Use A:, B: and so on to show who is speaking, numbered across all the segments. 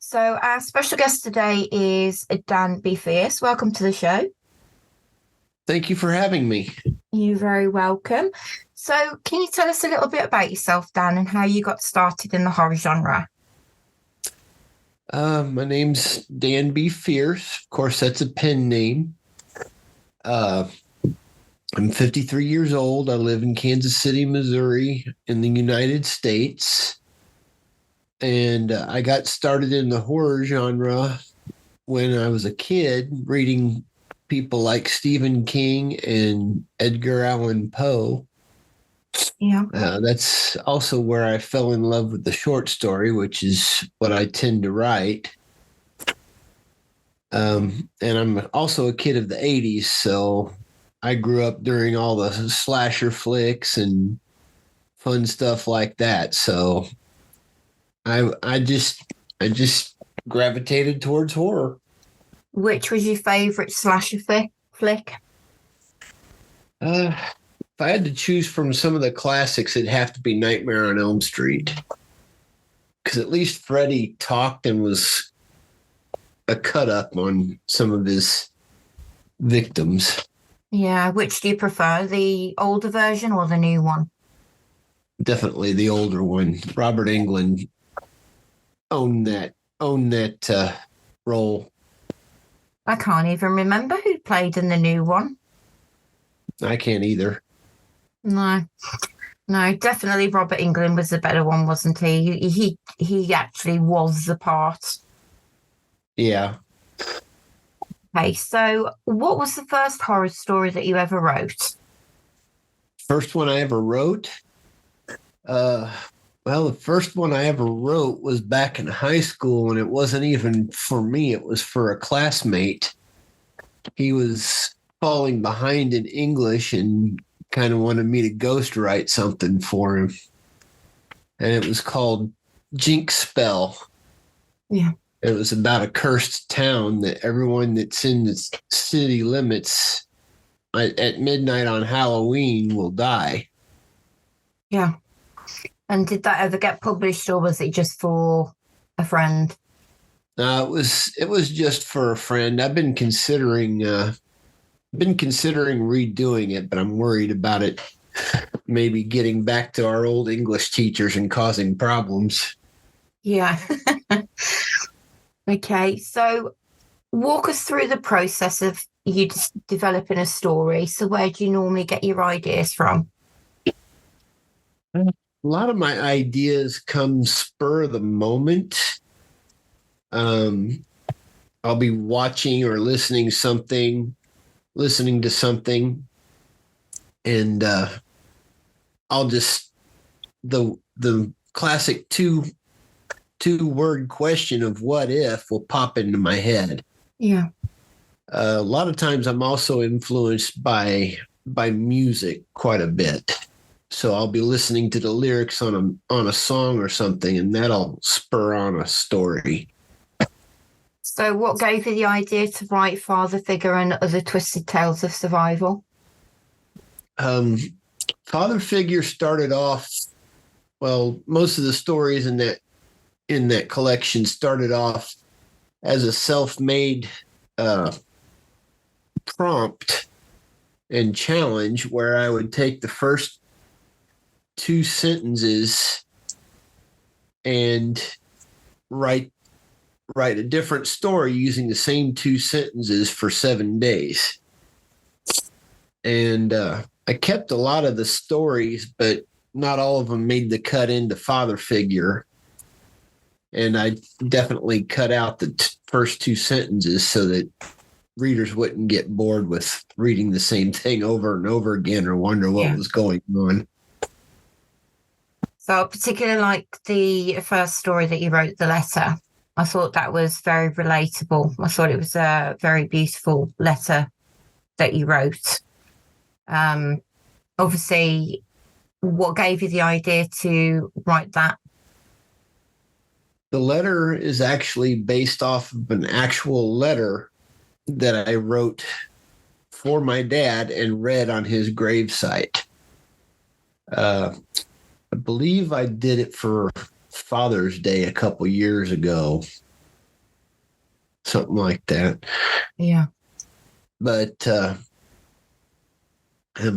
A: So our special guest today is Dan B. Fierce. Welcome to the show.
B: Thank you for having me.
A: You're very welcome. So can you tell us a little bit about yourself, Dan, and how you got started in the horror genre?
B: My name's Dan B. Fierce. Of course, that's a pen name. Uh, I'm 53 years old. I live in Kansas City, Missouri, in the United States. And I got started in the horror genre when I was a kid, reading people like Stephen King and Edgar Allan Poe.
A: Yeah.
B: That's also where I fell in love with the short story, which is what I tend to write. And I'm also a kid of the 80s, so I grew up during all the slasher flicks and fun stuff like that. So I just gravitated towards horror.
A: Which was your favourite slasher flick?
B: If I had to choose from some of the classics, it'd have to be Nightmare on Elm Street. Because at least Freddy talked and was a cut up on some of his victims.
A: Yeah. Which do you prefer, the older version or the new one?
B: Definitely the older one. Robert Englund owned that role.
A: I can't even remember who played in the new one.
B: I can't either.
A: No, definitely Robert Englund was the better one, wasn't he? He actually was the part.
B: Yeah.
A: Okay, so what was the first horror story that you ever wrote?
B: First one I ever wrote. Well, the first one I ever wrote was back in high school, and it wasn't even for me. It was for a classmate. He was falling behind in English and kind of wanted me to ghostwrite something for him. And it was called Jinx Spell.
A: Yeah.
B: It was about a cursed town that everyone that's in the city limits at midnight on Halloween will die.
A: Yeah. And did that ever get published, or was it just for a friend?
B: It was just for a friend. I've been considering redoing it, but I'm worried about it maybe getting back to our old English teachers and causing problems.
A: Yeah. Okay, so walk us through the process of you just developing a story. So where do you normally get your ideas from?
B: A lot of my ideas come spur of the moment. I'll be watching or listening to something, and I'll just the classic two word question of what if will pop into my head.
A: Yeah.
B: A lot of times I'm also influenced by music quite a bit. So I'll be listening to the lyrics on a song or something, and that'll spur on a story.
A: So what gave you the idea to write Father Figure and Other Twisted Tales of Survival?
B: Father Figure started off, well, most of the stories in that collection started off as a self-made prompt and challenge where I would take the first two sentences and write a different story using the same two sentences for 7 days. And I kept a lot of the stories, but not all of them made the cut into Father Figure. And I definitely cut out the first two sentences so that readers wouldn't get bored with reading the same thing over and over again or wonder what was going on.
A: So I particularly like the first story that you wrote, The Letter. I thought that was very relatable. I thought it was a very beautiful letter that you wrote. Obviously, what gave you the idea to write that?
B: The letter is actually based off of an actual letter that I wrote for my dad and read on his gravesite. I believe I did it for Father's Day a couple years ago. something like that.
A: Yeah.
B: But and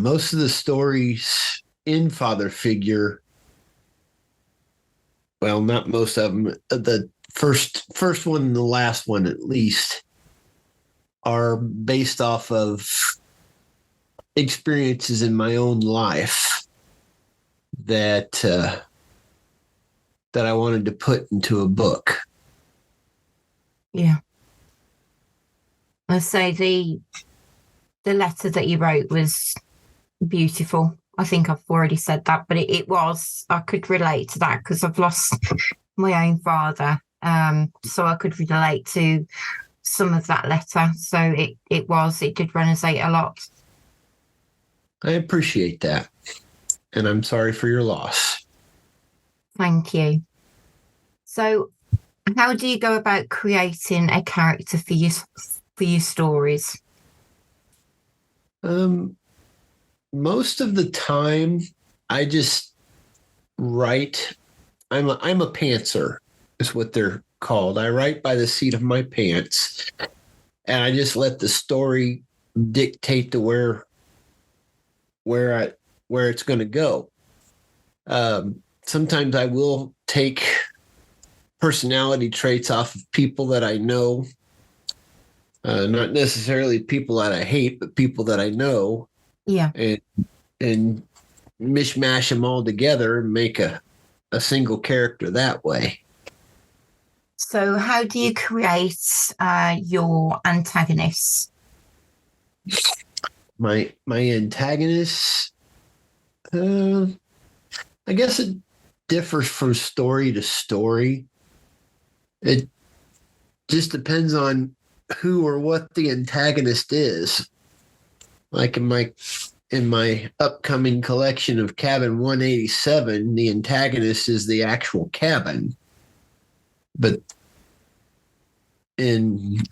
B: most of the stories in Father Figure, well, not most of them, the first one and the last one at least, are based off of experiences in my own life that that I wanted to put into a book.
A: Yeah. I say the letter that you wrote was beautiful. I think I've already said that, but it was, I could relate to that because I've lost my own father. So I could relate to some of that letter. So it did resonate a lot.
B: I appreciate that. And I'm sorry for your loss.
A: Thank you. So how do you go about creating a character for your stories?
B: Most of the time I just write. I'm a pantser, is what they're called. I write by the seat of my pants, and I just let the story dictate to where it's going to go. Sometimes I will take personality traits off of people that I know, not necessarily people that I hate, but people that I know.
A: Yeah.
B: And mishmash them all together and make a single character that way.
A: So how do you create your antagonists?
B: My antagonists, I guess it differs from story to story. It just depends on who or what the antagonist is. Like in my upcoming collection of Cabin 187, the antagonist is the actual cabin. But in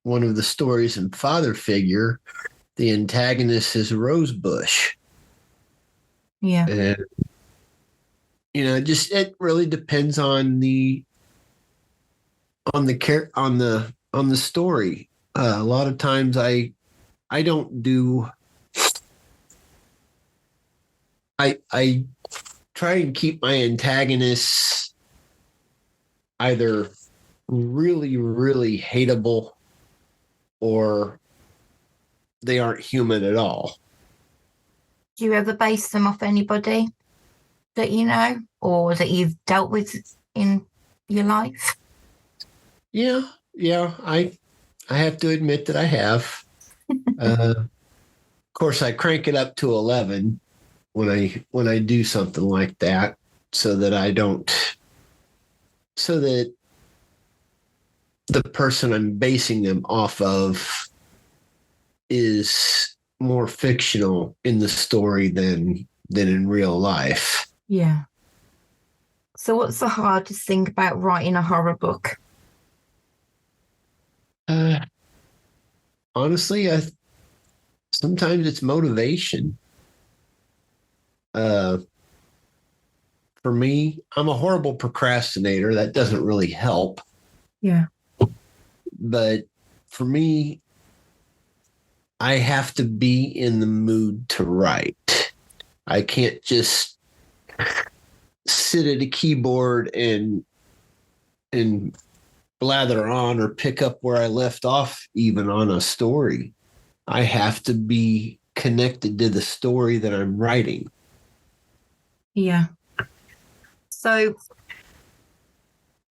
B: one of the stories in Father Figure, the antagonist is Rosebush.
A: Yeah.
B: And it really depends on the story. A lot of times I don't do. I try and keep my antagonists either really, really hateable or they aren't human at all.
A: Do you ever base them off anybody that you know or that you've dealt with in your life?
B: Yeah. I have to admit that I have. Of course, I crank it up to 11 when I do something like that, so that the person I'm basing them off of is more fictional in the story than in real life.
A: Yeah. So what's the hardest thing about writing a horror book?
B: Honestly, sometimes it's motivation. For me, I'm a horrible procrastinator. That doesn't really help.
A: Yeah.
B: But for me, I have to be in the mood to write. I can't just sit at a keyboard and blather on or pick up where I left off, even on a story. I have to be connected to the story that I'm writing.
A: Yeah. So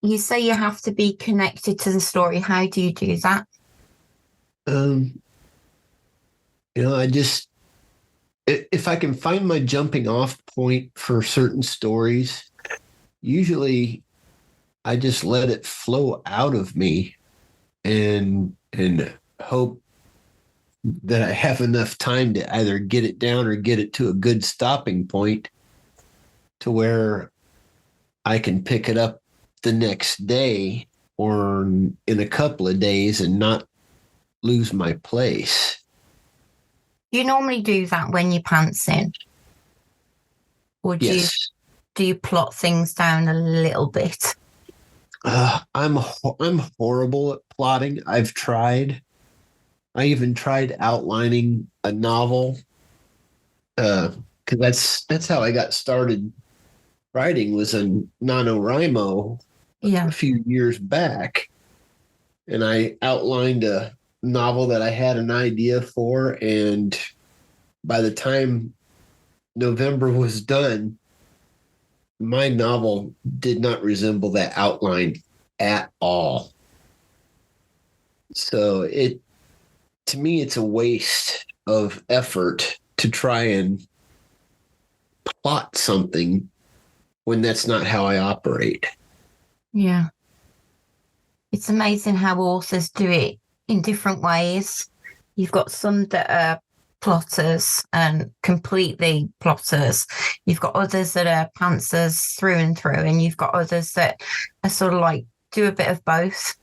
A: you say you have to be connected to the story. How do you do that?
B: I just, if I can find my jumping off point for certain stories, usually I just let it flow out of me and hope that I have enough time to either get it down or get it to a good stopping point to where I can pick it up the next day or in a couple of days and not lose my place.
A: Do you normally do that when you're pantsing? Or do you
B: Yes.
A: do you plot things down a little bit?
B: I'm horrible at plotting. I've tried. I even tried outlining a novel because that's how I got started writing, was in NaNoWriMo
A: Yeah.
B: a few years back, and I outlined a novel that I had an idea for, and by the time November was done, my novel did not resemble that outline at all. So to me, it's a waste of effort to try and plot something when that's not how I operate.
A: Yeah. It's amazing how authors do it in different ways. You've got some that are plotters and completely plotters. You've got others that are pantsers through and through, and you've got others that are sort of like do a bit of both.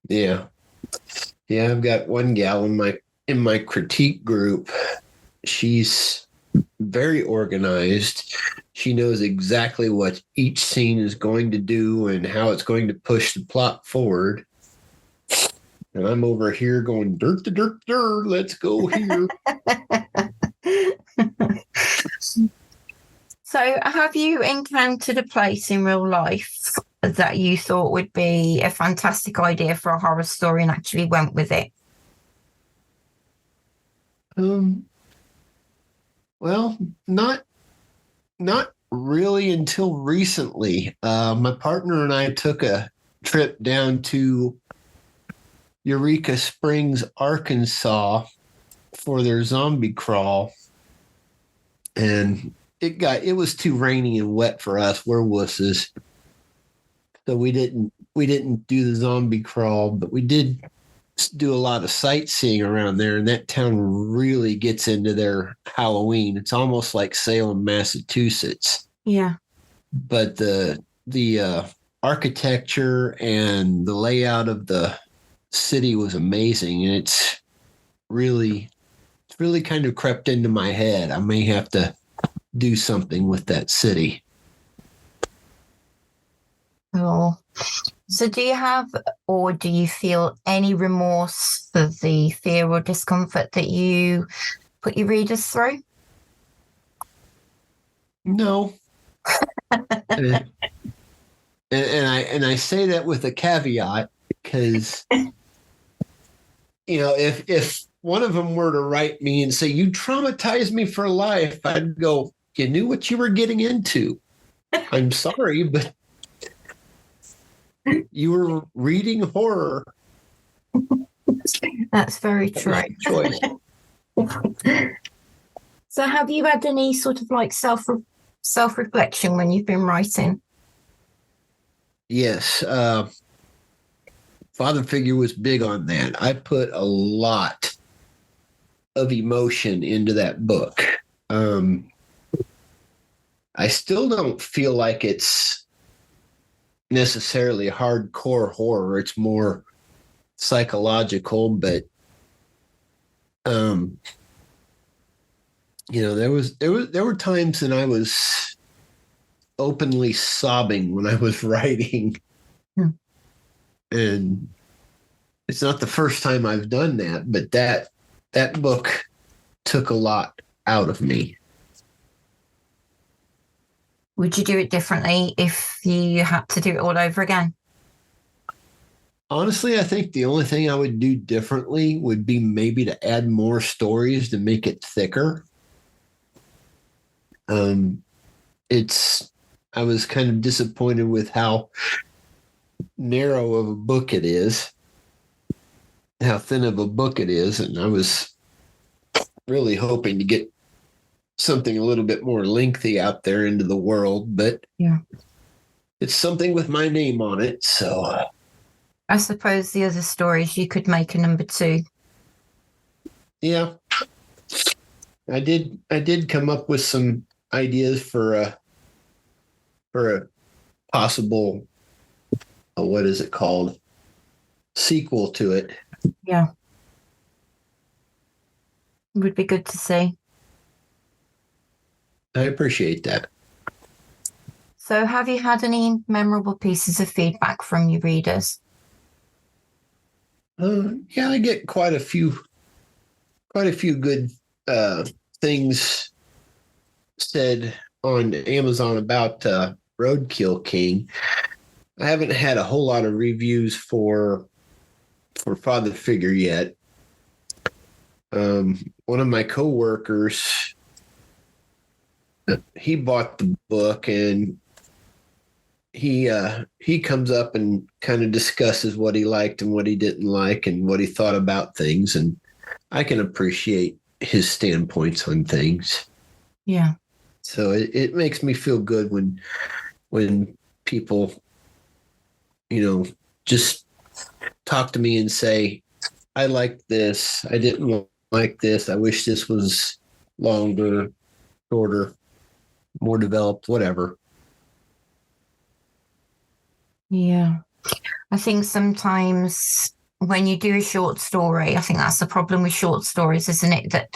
B: Yeah. Yeah, I've got one gal in my critique group. She's very organized. She knows exactly what each scene is going to do and how it's going to push the plot forward. And I'm over here going, dirt, dirt, dirt, let's go here.
A: So, have you encountered a place in real life that you thought would be a fantastic idea for a horror story and actually went with it?
B: Well, not really until recently. My partner and I took a trip down to Eureka Springs, Arkansas for their zombie crawl. And it was too rainy and wet for us. We're wusses. So we didn't do the zombie crawl, but we did do a lot of sightseeing around there, and that town really gets into their Halloween. It's almost like Salem, Massachusetts.
A: Yeah.
B: But the architecture and the layout of the city was amazing, and it's really kind of crept into my head. I may have to do something with that city.
A: Oh. So do you have or do you feel any remorse for the fear or discomfort that you put your readers through?
B: No. and I say that with a caveat because if one of them were to write me and say, "You traumatized me for life," I'd go, "You knew what you were getting into. I'm sorry, but you were reading horror."
A: That's very true.
B: Choice.
A: So have you had any sort of like self-reflection when you've been writing?
B: Yes. Father Figure was big on that. I put a lot of emotion into that book. I still don't feel like it's necessarily hardcore horror. It's more psychological, but there were times that I was openly sobbing when I was writing. And it's not the first time I've done that, but that book took a lot out of me.
A: Would you do it differently if you had to do it all over again?
B: Honestly, I think the only thing I would do differently would be maybe to add more stories to make it thicker. I was kind of disappointed with how narrow of a book it is, how thin of a book it is, and I was really hoping to get something a little bit more lengthy out there into the world, but
A: yeah,
B: it's something with my name on it, so
A: I suppose the other stories you could make a number 2.
B: Yeah. I did come up with some ideas for a possible what is it called? Sequel to it.
A: Yeah. It would be good to see.
B: I appreciate that.
A: So, have you had any memorable pieces of feedback from your readers?
B: Yeah, I get quite a few good things said on Amazon about Roadkill King. I haven't had a whole lot of reviews for Father Figure yet. One of my coworkers, he bought the book, and he comes up and kind of discusses what he liked and what he didn't like and what he thought about things, and I can appreciate his standpoints on things.
A: Yeah.
B: So it makes me feel good when people, just talk to me and say, I like this, I didn't like this, I wish this was longer, shorter, more developed, whatever.
A: Yeah. I think sometimes when you do a short story, I think that's the problem with short stories, isn't it? That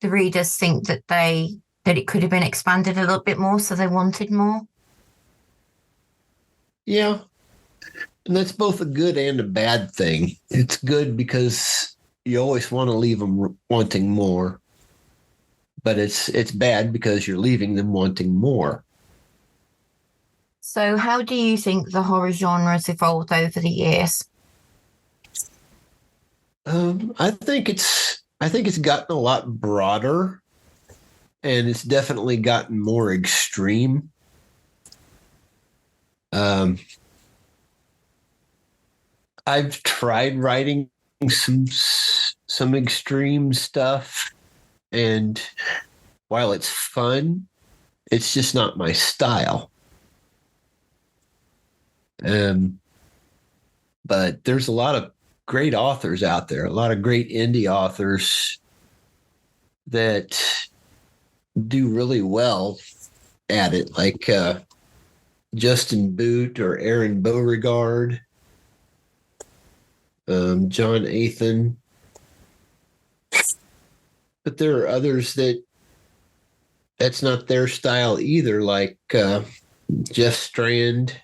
A: the readers think that it could have been expanded a little bit more, so they wanted more.
B: Yeah. And that's both a good and a bad thing. It's good because you always want to leave them wanting more, but it's bad because you're leaving them wanting more.
A: So, how do you think the horror genre has evolved over the years?
B: I think it's gotten a lot broader, and it's definitely gotten more extreme. I've tried writing some extreme stuff, and while it's fun, it's just not my style. But there's a lot of great authors out there, a lot of great indie authors that do really well at it, like Justin Boot or Aaron Beauregard, John Athan. But there are others that's not their style either, like Jeff Strand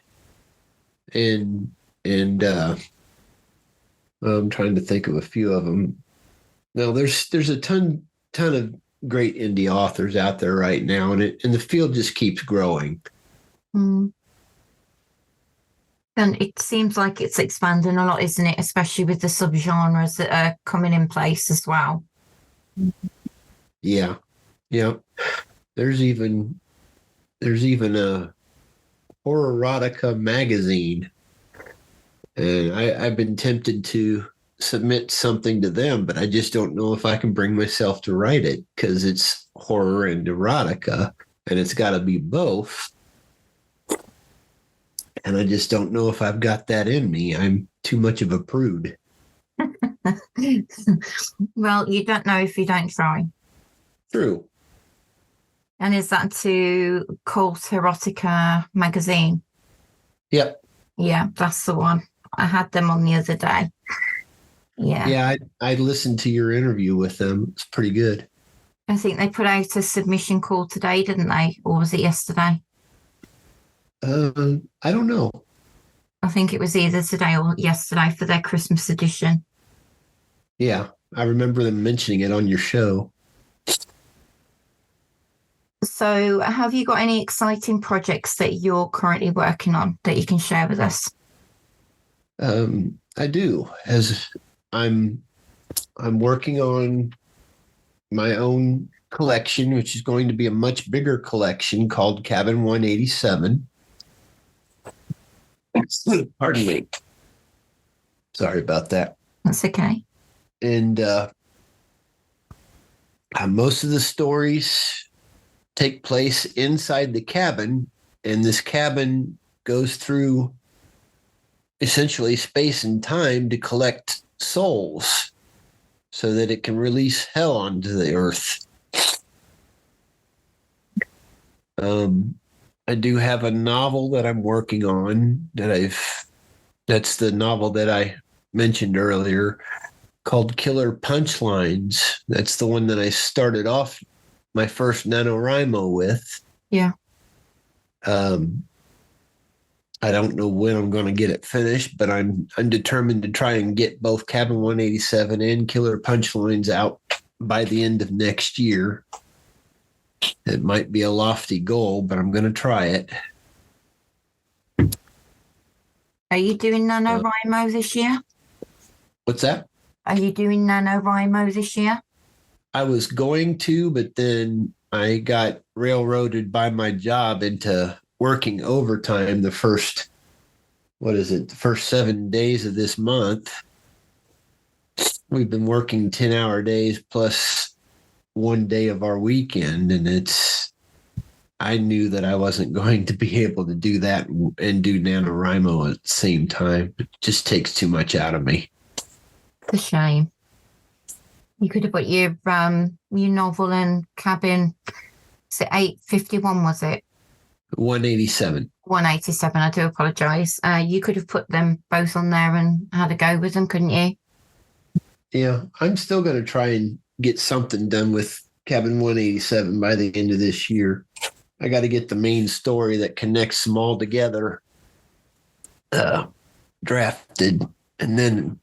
B: and I'm trying to think of a few of them. No, there's a ton of great indie authors out there right now, and the field just keeps growing.
A: Mm. And it seems like it's expanding a lot, isn't it? Especially with the subgenres that are coming in place as well.
B: Yeah. There's even a horror erotica magazine, and I've been tempted to submit something to them, but I just don't know if I can bring myself to write it because it's horror and erotica, and it's got to be both. And I just don't know if I've got that in me. I'm too much of a prude.
A: Well, you don't know if you don't try.
B: True.
A: And is that to Cult Erotica magazine?
B: Yep.
A: Yeah, that's the one. I had them on the other day. Yeah.
B: Yeah, I listened to your interview with them. It's pretty good.
A: I think they put out a submission call today, didn't they? Or was it yesterday?
B: I don't know.
A: I think it was either today or yesterday for their Christmas edition.
B: Yeah, I remember them mentioning it on your show.
A: So, have you got any exciting projects that you're currently working on that you can share with us?
B: I do, as I'm working on my own collection, which is going to be a much bigger collection called Cabin 187. Pardon me. Sorry about that.
A: That's okay.
B: And most of the stories take place inside the cabin, and this cabin goes through essentially space and time to collect souls so that it can release hell onto the earth. I do have a novel that I'm working on that's the novel that I mentioned earlier, called Killer Punchlines. That's the one that I started off my first NaNoWriMo with.
A: Yeah.
B: I don't know when I'm going to get it finished, but I'm determined to try and get both Cabin 187 and Killer Punchlines out by the end of next year. It might be a lofty goal, but I'm going to try it.
A: Are you doing NaNoWriMo this year?
B: What's that?
A: Are you doing NaNoWriMo this year?
B: I was going to, but then I got railroaded by my job into working overtime the first 7 days of this month. We've been working 10-hour days plus one day of our weekend, and I knew that I wasn't going to be able to do that and do NaNoWriMo at the same time. It just takes too much out of me.
A: It's a shame. You could have put your novel and Cabin. Is it 851? Was it
B: 187?
A: 187. I do apologise. You could have put them both on there and had a go with them, couldn't you?
B: Yeah, I'm still going to try and get something done with Cabin 187 by the end of this year. I got to get the main story that connects them all together drafted, and then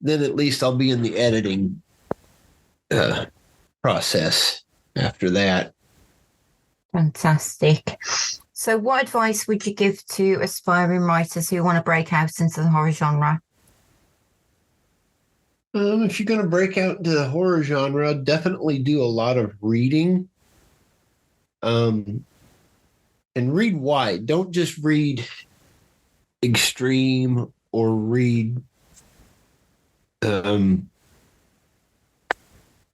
B: at least I'll be in the editing process after that.
A: Fantastic. So what advice would you give to aspiring writers who want to break out into the horror genre?
B: If you're going to break out into the horror genre, definitely do a lot of reading. And read wide. Don't just read extreme or read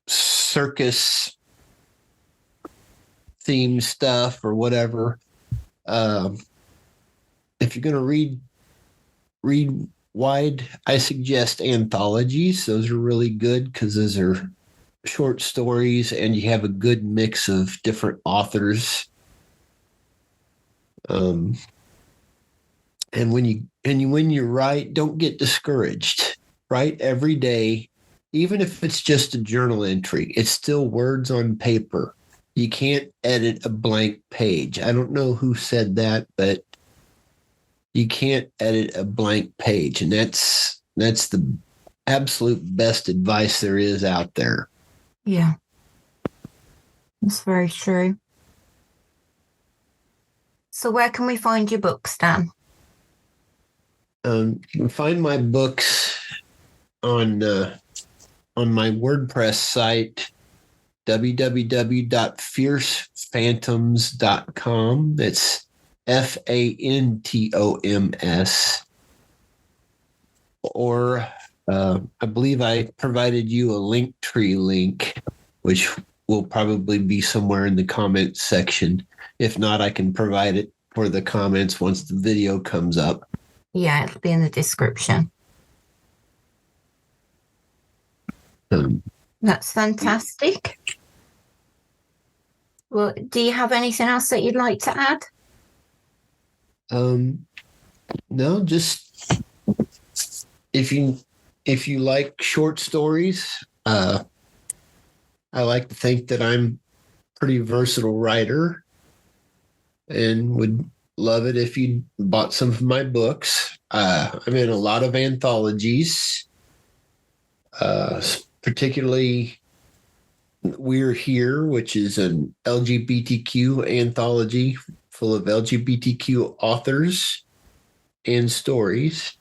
B: circus theme stuff or whatever. If you're going to read wide, I suggest anthologies. Those are really good because those are short stories and you have a good mix of different authors. And when you write, don't get discouraged. Write every day, even if it's just a journal entry. It's still words on paper. You can't edit a blank page. I don't know who said that, but you can't edit a blank page, and that's the absolute best advice there is out there.
A: Yeah, that's very true. So where can we find your books, Dan?
B: You can find my books on my WordPress site, www.fiercephantoms.com. That's FANTOMS. Or I believe I provided you a Linktree link, which will probably be somewhere in the comments section. If not, I can provide it for the comments once the video comes up.
A: Yeah, it'll be in the description. That's fantastic. Well, do you have anything else that you'd like to add?
B: No, just if you like short stories, I like to think that I'm a pretty versatile writer and would love it if you bought some of my books. I'm in a lot of anthologies, particularly We're Here, which is an LGBTQ anthology full of LGBTQ authors and stories.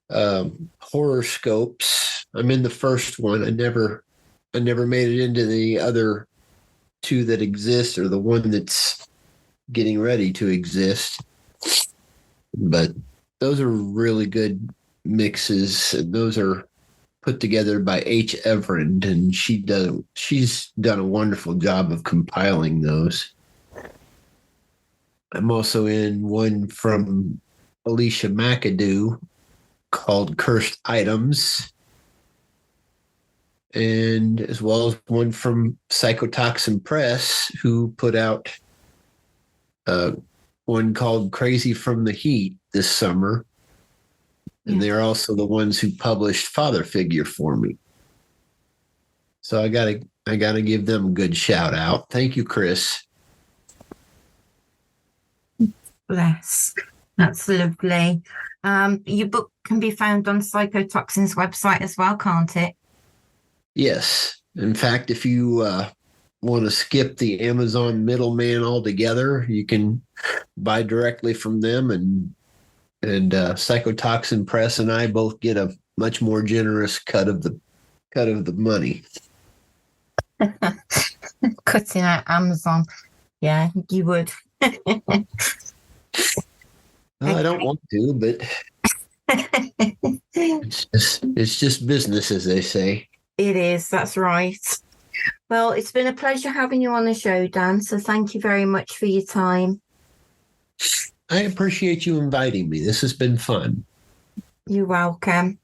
B: Horoscopes. I'm in the first one. I never made it into the other two that exist, or the one that's getting ready to exist. But those are really good mixes, and those are put together by H. Everand, and she's done a wonderful job of compiling those. I'm also in one from Alicia McAdoo called Cursed Items, and as well as one from Psychotoxin Press, who put out one called Crazy from the Heat this summer. And they're also the ones who published Father Figure for me. So I gotta give them a good shout out. Thank you, Chris.
A: Bless. That's lovely. Your book can be found on Psychotoxin's website as well, can't it?
B: Yes. In fact, if you want to skip the Amazon middleman altogether, you can buy directly from them, and Psychotoxin Press and I both get a much more generous cut of the money.
A: Cutting out Amazon. Yeah, you would.
B: I don't want to, but it's just business, as they say.
A: It is, that's right. Well, it's been a pleasure having you on the show, Dan. So thank you very much for your time.
B: I appreciate you inviting me. This has been fun.
A: You're welcome.